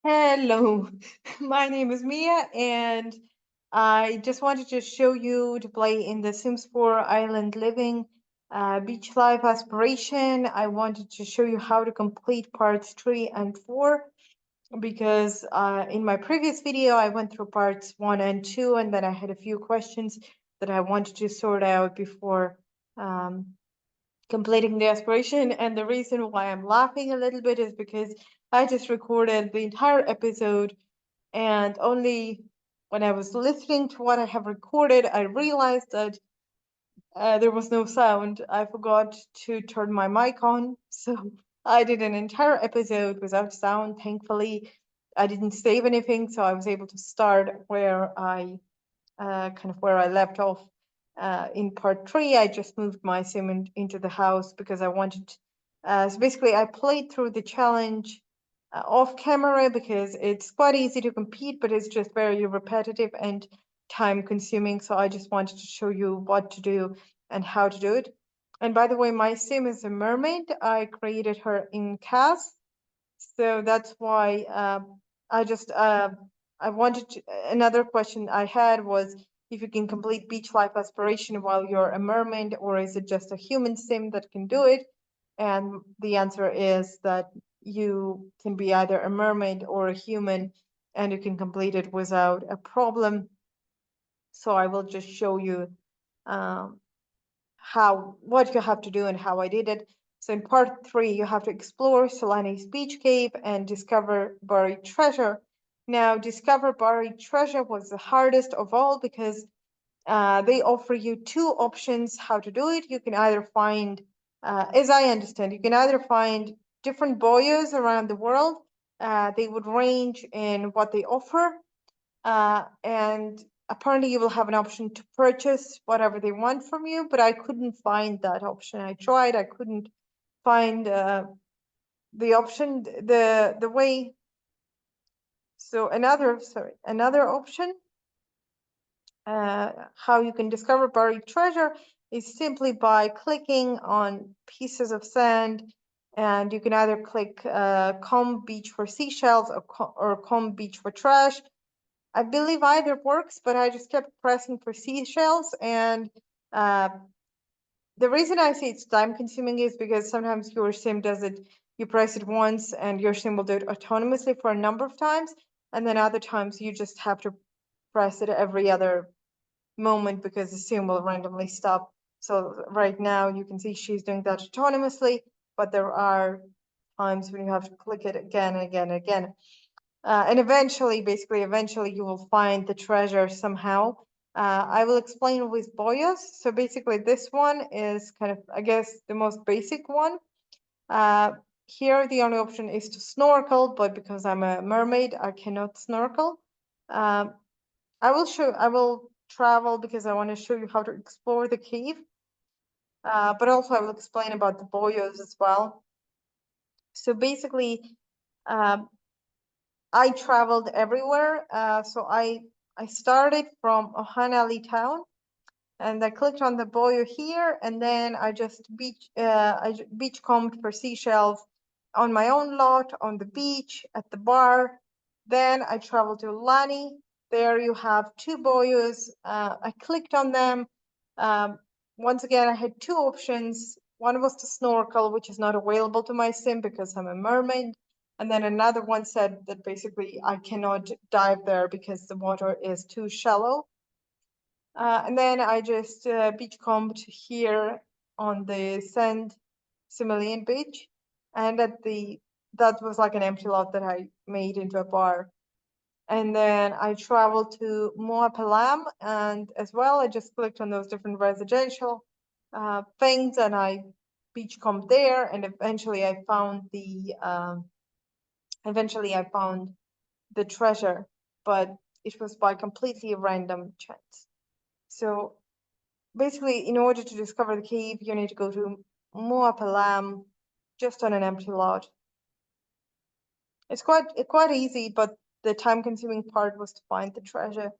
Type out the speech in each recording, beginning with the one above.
Hello, my name is Mia, and I just wanted to show you to play in the Sims 4 Island Living Beach Life Aspiration. I wanted to show you how to complete parts 3 and 4 because in my previous video I went through parts 1 and 2, and then I had a few questions that I wanted to sort out before completing the aspiration. And the reason why I'm laughing a little bit is because I just recorded the entire episode, and only when I was listening to what I have recorded, I realized that there was no sound. I forgot to turn my mic on. So I did an entire episode without sound. Thankfully, I didn't save anything, so I was able to start where I where I left off in part 3. I just moved my sim into the house because I wanted. So basically, I played through the challenge off camera because it's quite easy to compete, but it's just very repetitive and time consuming. So I just wanted to show you what to do and how to do it. And by the way, my sim is a mermaid. I created her in CAS. So that's why I just I wanted to, another question I had was if you can complete beach life aspiration while you're a mermaid, or is it just a human sim that can do it? And the answer is that you can be either a mermaid or a human, and you can complete it without a problem. So I will just show you um, what you have to do and how I did it. So in part 3, you have to explore Solani's beach cave and discover buried treasure. Now, discover buried treasure was the hardest of all because they offer you two options how to do it. You can either find, as I understand, you can either find different boyos around the world. They would range in what they offer, and apparently you will have an option to purchase whatever they want from you, but I couldn't find that option. I tried, I couldn't find the option, the way. So another option, how you can discover buried treasure is simply by clicking on pieces of sand, and you can either click comb beach for seashells or comb beach for trash. I believe either works, but I just kept pressing for seashells. And uh, the reason I say it's time consuming is because sometimes your sim does it, you press it once and your sim will do it autonomously for a number of times. And then other times you just have to press it every other moment because the sim will randomly stop. So right now you can see she's doing that autonomously, but there are times when you have to click it again and again and again. And eventually you will find the treasure somehow. I will explain with boyos. So basically this one is kind of, I guess, the most basic one. Here the only option is to snorkel, but because I'm a mermaid, I cannot snorkel. Um, I will travel because I want to show you how to explore the cave. But also I will explain about the boyos as well. So basically, um, I traveled everywhere. So I started from Ohanali town, and I clicked on the boyo here, and then I just beach combed for seashells on my own lot, on the beach, at the bar. Then I traveled to Lani. There you have two boyos. I clicked on them. Um, Once again, I had two options. One was to snorkel, which is not available to my sim because I'm a mermaid. And then another one said that basically I cannot dive there because the water is too shallow. And then I just beachcombed here on the sand Similian beach. And that was like an empty lot that I made into a bar. And then I traveled to Moapalam, and as well, I just clicked on those different residential things, and I beachcombed there, and eventually I found the treasure, but it was by completely random chance. So basically, in order to discover the cave, you need to go to Moapalam, just on an empty lot. It's quite easy, but the time-consuming part was to find the treasure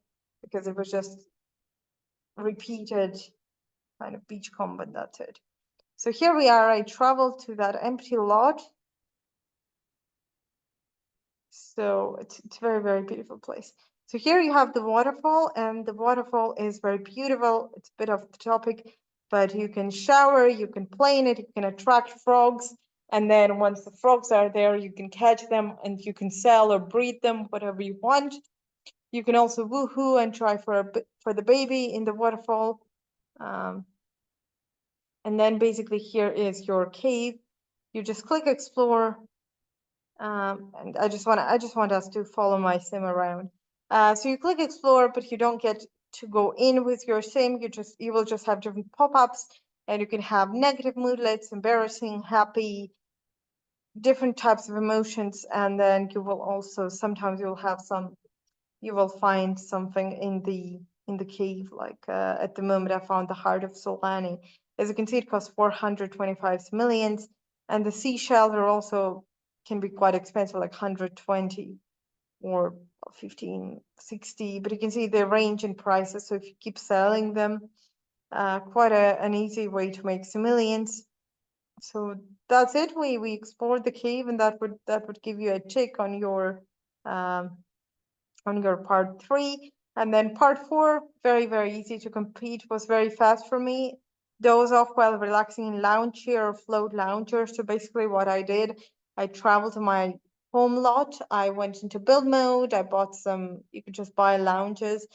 because it was just repeated kind of beachcomb, but that's it. So here we are. I traveled to that empty lot. So it's a very, very beautiful place. So here you have the waterfall, and the waterfall is very beautiful. It's a bit off the topic, but you can shower, you can play in it, you can attract frogs. And then once the frogs are there, you can catch them and you can sell or breed them, whatever you want. You can also woohoo and try for the baby in the waterfall. And then basically here is your cave. You just click explore. And I just want us to follow my sim around. So you click explore, but you don't get to go in with your sim. You will just have different pop-ups, and you can have negative moodlets, embarrassing, happy, different types of emotions. And then you will also sometimes you will find something in the cave. Like at the moment, I found the heart of Solani. As you can see, it costs 425 simoleons, and the seashells are also can be quite expensive, like 120 or 1560. But you can see they range in prices. So if you keep selling them, quite an easy way to make simoleons. So that's it. We explored the cave, and that would give you a tick um, on your part 3. And then part 4, very, very easy to complete, was very fast for me. Doze off while relaxing in lounge chair or float lounger. So basically what I did, I traveled to my home lot. I went into build mode. I bought you could just buy lounges.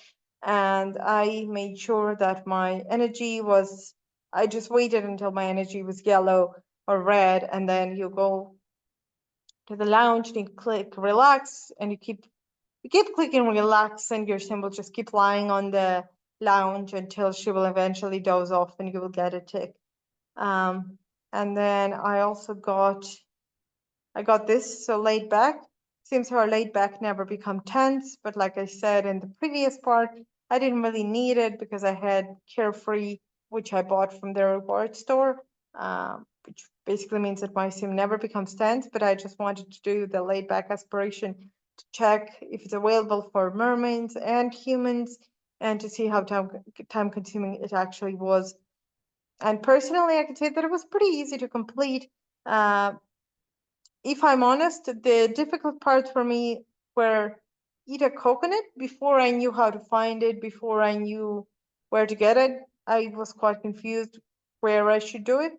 And I made sure that my energy was, I just waited until my energy was yellow or red. And then you go to the lounge and you click relax, and you keep clicking relax, and your sim will just keep lying on the lounge until she will eventually doze off and you will get a tick. And then I got this, so laid back. Seems her laid back never become tense, but like I said in the previous part, I didn't really need it because I had carefree, which I bought from the reward store, which basically means that my sim never becomes tense, but I just wanted to do the laid back aspiration to check if it's available for mermaids and humans and to see how time consuming it actually was. And personally, I can say that it was pretty easy to complete. If I'm honest, the difficult parts for me were eat a coconut. Before I knew how to find it, before I knew where to get it, I was quite confused where I should do it.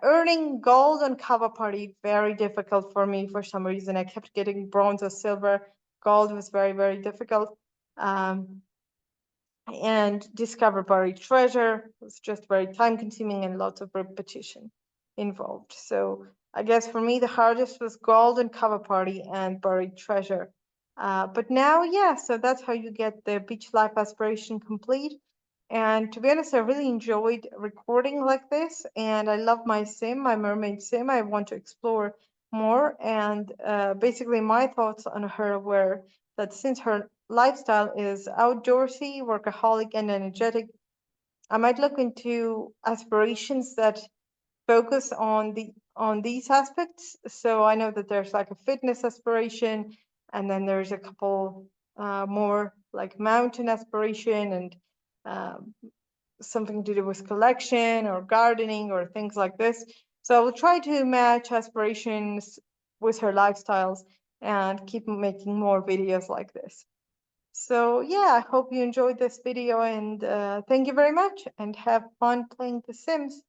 Earning gold on cover party, very difficult for me for some reason. I kept getting bronze or silver. Gold was very, very difficult. And discover buried treasure was just very time consuming and lots of repetition involved. So I guess for me, the hardest was gold and cover party and buried treasure. But now, yeah, so that's how you get the beach life aspiration complete. And to be honest, I really enjoyed recording like this, and I love my sim, my mermaid sim. I want to explore more. And basically, my thoughts on her were that since her lifestyle is outdoorsy, workaholic, and energetic, I might look into aspirations that focus on these aspects. So I know that there's like a fitness aspiration, and then there's a couple more like mountain aspiration and something to do with collection or gardening or things like this. So I will try to match aspirations with her lifestyles and keep making more videos like this. So yeah, I hope you enjoyed this video, and thank you very much and have fun playing The Sims.